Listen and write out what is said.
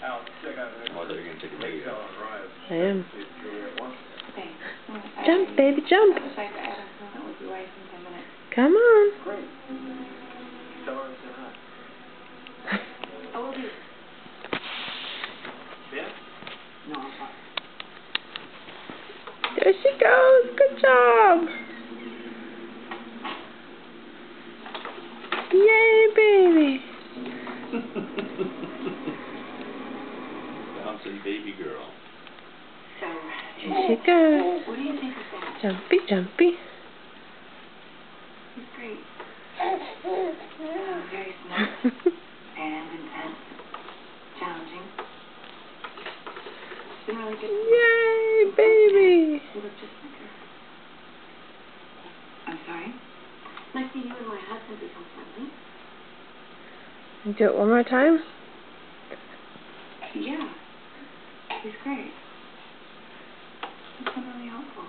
Oh, they're going to take a video. I am. Jump, baby, jump. Come on. There she goes. Good job. Yay, baby. Bouncing baby girl. Here she goes. What do you think of that? Jumpy, jumpy. He's great. Very smart and intense. Challenging. Been really good. Yay, baby. You look just like her. I'm sorry? Nice to see you and my husband become friendly. Do it one more time. Yeah. He's great. He's been really helpful.